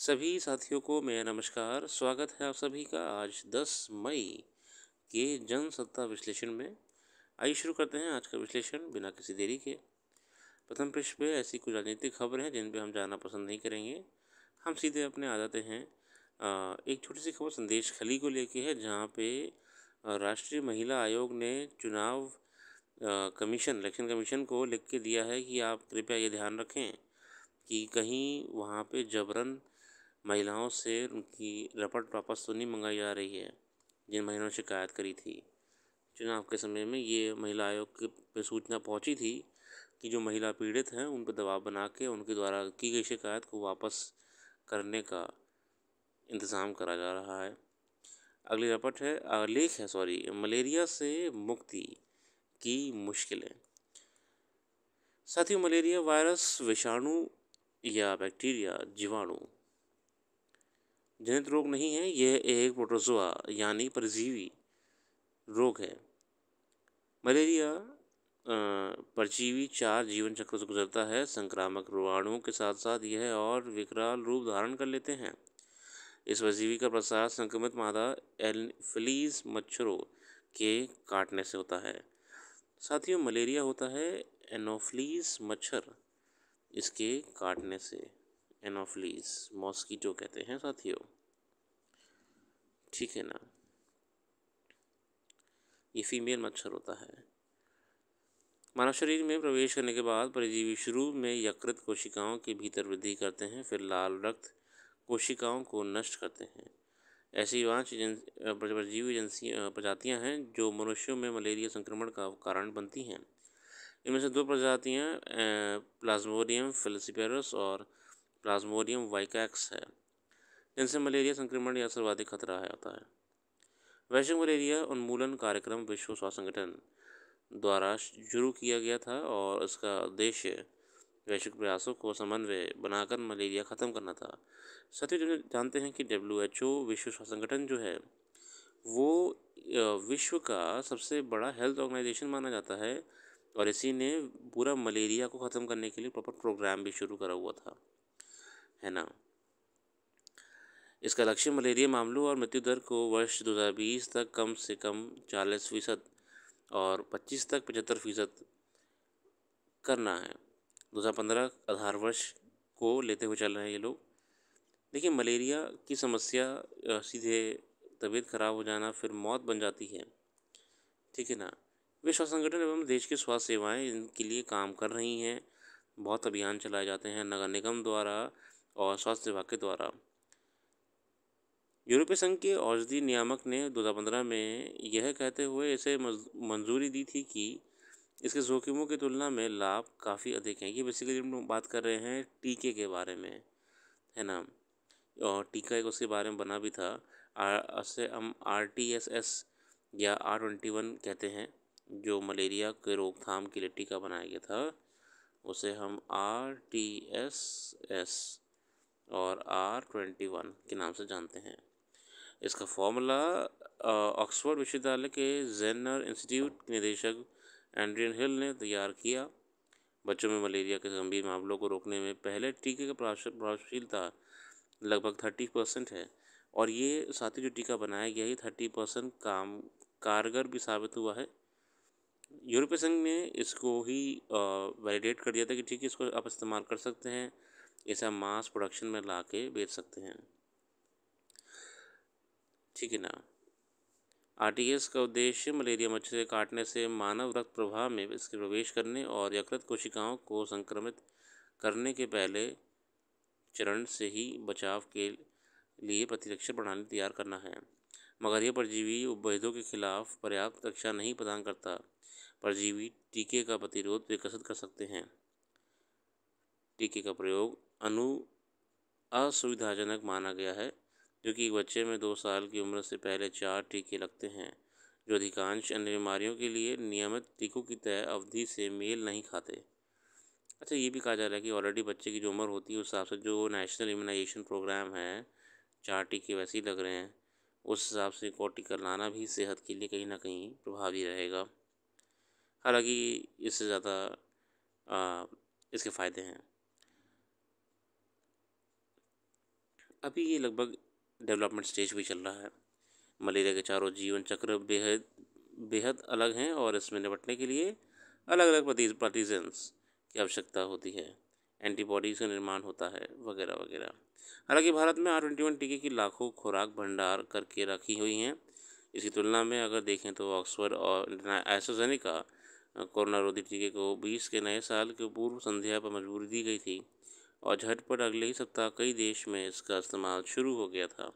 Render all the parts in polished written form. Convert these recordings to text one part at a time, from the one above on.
सभी साथियों को मेरा नमस्कार। स्वागत है आप सभी का आज 10 मई के जनसत्ता विश्लेषण में। आइए शुरू करते हैं आज का विश्लेषण बिना किसी देरी के। प्रथम पृष्ठ पे ऐसी कुछ राजनीतिक खबरें हैं जिन पे हम जानना पसंद नहीं करेंगे। हम सीधे अपने आ जाते हैं। एक छोटी सी खबर संदेश खली को लेके है, जहाँ पे राष्ट्रीय महिला आयोग ने चुनाव इलेक्शन कमीशन को लिख के दिया है कि आप कृपया ये ध्यान रखें कि कहीं वहाँ पे जबरन महिलाओं से उनकी रपट वापस तो नहीं मंगाई जा रही है, जिन महिलाओं ने शिकायत करी थी। चुनाव के समय में ये महिला आयोग के पे सूचना पहुंची थी कि जो महिला पीड़ित हैं उन पर दबाव बना के उनके द्वारा की गई शिकायत को वापस करने का इंतज़ाम करा जा रहा है। अगली रपट है लेख है मलेरिया से मुक्ति की मुश्किलें। साथियों, मलेरिया वायरस, विषाणु या बैक्टीरिया जीवाणु जनित रोग नहीं है। यह एक प्रोटोजोआ यानी परजीवी रोग है। मलेरिया परजीवी 4 जीवन चक्र से गुजरता है। संक्रामक रोगाणुओं के साथ साथ यह और विकराल रूप धारण कर लेते हैं। इस परजीवी का प्रसार संक्रमित मादा एनोफिलीज मच्छरों के काटने से होता है। साथियों, मलेरिया होता है एनोफिलीज मच्छर, इसके काटने से। एनोफिलीज मॉस्कीटो कहते हैं साथियों, ठीक है ना। ये फीमेल मच्छर होता है। मानव शरीर में प्रवेश करने के बाद परजीवी शुरू में यकृत कोशिकाओं के भीतर वृद्धि करते हैं, फिर लाल रक्त कोशिकाओं को नष्ट करते हैं। ऐसी 5 परजीवी प्रजातियां हैं जो मनुष्यों में मलेरिया संक्रमण का कारण बनती हैं। इनमें से 2 प्रजातियां प्लाज्मोडियम फेलिसिपेरस और प्लाज्मोडियम वाइकैक्स है, जिनसे मलेरिया संक्रमण या सर्वाधिक खतरा होता है। वैश्विक मलेरिया उन्मूलन कार्यक्रम विश्व स्वास्थ्य संगठन द्वारा शुरू किया गया था और इसका उद्देश्य वैश्विक प्रयासों को समन्वय बनाकर मलेरिया ख़त्म करना था। साथ ही जो जानते हैं कि WHO विश्व स्वास्थ्य संगठन जो है वो विश्व का सबसे बड़ा हेल्थ ऑर्गेनाइजेशन माना जाता है, और इसी ने पूरा मलेरिया को ख़त्म करने के लिए प्रॉपर प्रोग्राम भी शुरू करा हुआ था, है ना। इसका लक्ष्य मलेरिया मामलों और मृत्यु दर को वर्ष 2020 तक कम से कम 40% और 25 तक 75% करना है। 2015 आधार वर्ष को लेते हुए चल रहे हैं ये लोग। देखिए, मलेरिया की समस्या सीधे तबीयत खराब हो जाना फिर मौत बन जाती है, ठीक है ना। विश्व स्वास्थ्य संगठन एवं देश की स्वास्थ्य सेवाएं इनके लिए काम कर रही हैं। बहुत अभियान चलाए जाते हैं नगर निगम द्वारा और स्वास्थ्य विभाग के द्वारा। यूरोपीय संघ के औषधि नियामक ने 2015 में यह कहते हुए इसे मंजूरी दी थी कि इसके जोखिमों की तुलना में लाभ काफ़ी अधिक हैं। ये बेसिकली हम बात कर रहे हैं टीके के बारे में, है ना। और टीका एक उसके बारे में बना भी था। उसे हम RTS या R21 कहते हैं, जो मलेरिया के रोकथाम के लिए टीका बनाया गया था। उसे हम RTS और R21 के नाम से जानते हैं। इसका फॉर्मूला ऑक्सफोर्ड विश्वविद्यालय के जेनर इंस्टीट्यूट के निदेशक एंड्रियन हिल ने तैयार किया। बच्चों में मलेरिया के गंभीर मामलों को रोकने में पहले टीके की प्रभावशीलता लगभग 30% है, और ये साथ ही जो टीका बनाया गया है 30% कारगर भी साबित हुआ है। यूरोपीय संघ ने इसको ही वैलिडेट कर दिया था कि ठीक है, इसको आप इस्तेमाल कर सकते हैं, इसे आप मास प्रोडक्शन में ला के बेच सकते हैं, ठीक है ना। RTS का उद्देश्य मलेरिया मच्छर के काटने से मानव रक्त प्रवाह में इसके प्रवेश करने और यकृत कोशिकाओं को संक्रमित करने के पहले चरण से ही बचाव के लिए प्रतिरक्षा प्रणाली तैयार करना है। मगर यह परजीवी उपभेदों के खिलाफ पर्याप्त रक्षा नहीं प्रदान करता। परजीवी टीके का प्रतिरोध विकसित कर सकते हैं। टीके का प्रयोग असुविधाजनक माना गया है, क्योंकि एक बच्चे में 2 साल की उम्र से पहले 4 टीके लगते हैं, जो अधिकांश अन्य बीमारियों के लिए नियमित टीकों की तय अवधि से मेल नहीं खाते। अच्छा, ये भी कहा जा रहा है कि ऑलरेडी बच्चे की जो उम्र होती है उस हिसाब से जो नेशनल इम्यूनाइजेशन प्रोग्राम है, 4 टीके वैसे ही लग रहे हैं, उस हिसाब से को टीका लाना भी सेहत के लिए कहीं ना कहीं प्रभावी रहेगा। हालांकि इससे ज़्यादा इसके फ़ायदे हैं। अभी ये लगभग डेवलपमेंट स्टेज भी चल रहा है। मलेरिया के चारों जीवन चक्र बेहद बेहद अलग हैं और इसमें निपटने के लिए अलग अलग पैथोजेंस की आवश्यकता होती है, एंटीबॉडीज़ का निर्माण होता है वगैरह वगैरह। हालांकि भारत में R21 टीके की लाखों खुराक भंडार करके रखी हुई हैं। इसकी तुलना में अगर देखें तो ऑक्सफोर्ड और एस्ट्राजेनेका कोरोना रोधी टीके को 20 के नए साल के पूर्व संध्या पर मंजूरी दी गई थी और झटपट अगले ही सप्ताह कई देश में इसका इस्तेमाल शुरू हो गया था।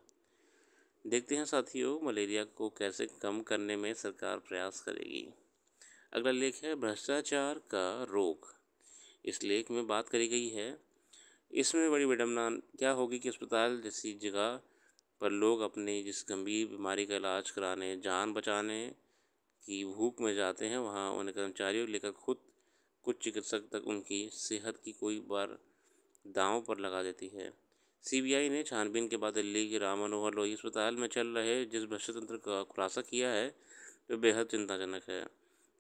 देखते हैं साथियों, मलेरिया को कैसे कम करने में सरकार प्रयास करेगी। अगला लेख है भ्रष्टाचार का रोग। इस लेख में बात करी गई है, इसमें बड़ी विडम्बना क्या होगी कि अस्पताल जैसी जगह पर लोग अपनी जिस गंभीर बीमारी का इलाज कराने, जान बचाने की भूख में जाते हैं, वहाँ उन्हें कर्मचारियों लेकर खुद कुछ चिकित्सक तक उनकी सेहत की कोई बार दांव पर लगा देती है। सीबीआई ने छानबीन के बाद दिल्ली के राम मनोहर लोहिया अस्पताल में चल रहे जिस भ्रष्टाचार का खुलासा किया है वे बेहद चिंताजनक है।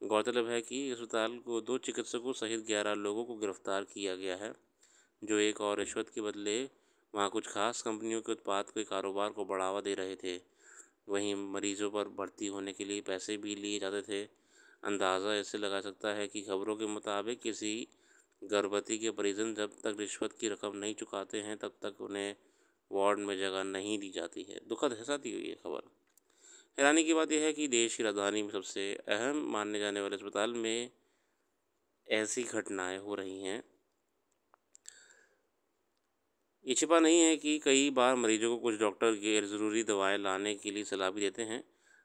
गौरतलब है कि अस्पताल को 2 चिकित्सकों सहित 11 लोगों को गिरफ्तार किया गया है, जो एक और रिश्वत के बदले वहां कुछ खास कंपनियों के उत्पाद के कारोबार को बढ़ावा दे रहे थे। वहीं मरीजों पर भर्ती होने के लिए पैसे भी लिए जाते थे। अंदाज़ा ऐसे लगा सकता है कि खबरों के मुताबिक किसी गर्भवती के परिजन जब तक रिश्वत की रकम नहीं चुकाते हैं तब तक उन्हें वार्ड में जगह नहीं दी जाती है। दुखद है साथियों ये खबर। हैरानी की बात यह है कि देश की राजधानी में सबसे अहम मानने जाने वाले अस्पताल में ऐसी घटनाएं हो रही हैं। ये छिपा नहीं है कि कई बार मरीजों को कुछ डॉक्टर गैर ज़रूरी दवाएं लाने के लिए सलाह भी देते हैं।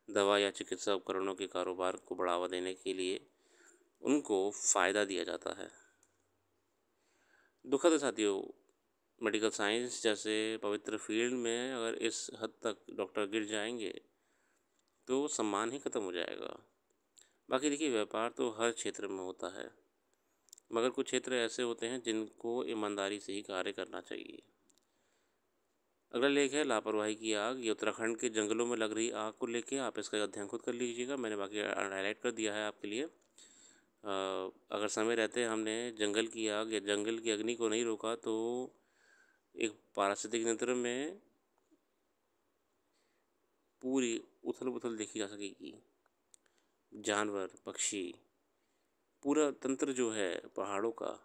दवा या चिकित्सा उपकरणों के कारोबार को बढ़ावा देने के लिए उनको फ़ायदा दिया जाता है। दुखद है साथियों, मेडिकल साइंस जैसे पवित्र फील्ड में अगर इस हद तक डॉक्टर गिर जाएंगे तो सम्मान ही ख़त्म हो जाएगा। बाकी देखिए, व्यापार तो हर क्षेत्र में होता है, मगर कुछ क्षेत्र ऐसे होते हैं जिनको ईमानदारी से ही कार्य करना चाहिए। अगला लेख है लापरवाही की आग। ये उत्तराखंड के जंगलों में लग रही आग को लेके आप इसका अध्ययन खुद कर लीजिएगा, मैंने बाकी हाईलाइट कर दिया है आपके लिए। अगर समय रहते हमने जंगल की आग या जंगल की अग्नि को नहीं रोका तो एक पारिस्थितिक तंत्र में पूरी उथल पुथल देखी जा सकेगी। जानवर, पक्षी, पूरा तंत्र जो है पहाड़ों का,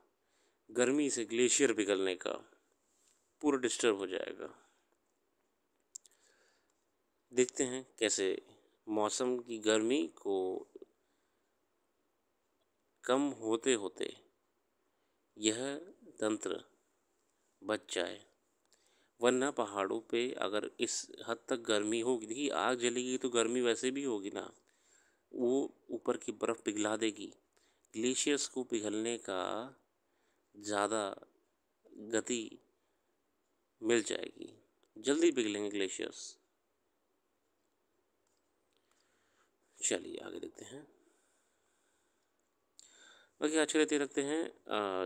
गर्मी से ग्लेशियर पिघलने का, पूरा डिस्टर्ब हो जाएगा। देखते हैं कैसे मौसम की गर्मी को कम होते होते यह तंत्र बच जाए, वरना पहाड़ों पे अगर इस हद तक गर्मी होगी, देखिए आग जलेगी तो गर्मी वैसे भी होगी ना, वो ऊपर की बर्फ़ पिघला देगी। ग्लेशियर्स को पिघलने का ज़्यादा गति मिल जाएगी, जल्दी पिघलेंगे ग्लेशियर्स। चलिए आगे देखते हैं। बाकी आज के लिए रखते हैं।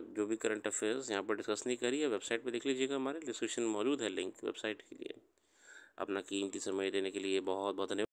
जो भी करंट अफेयर्स यहाँ पर डिस्कस नहीं करी है, वेबसाइट पे देख लीजिएगा, हमारे डिस्क्रिप्शन मौजूद है लिंक वेबसाइट के लिए। अपना कीमती समय देने के लिए बहुत बहुत धन्यवाद।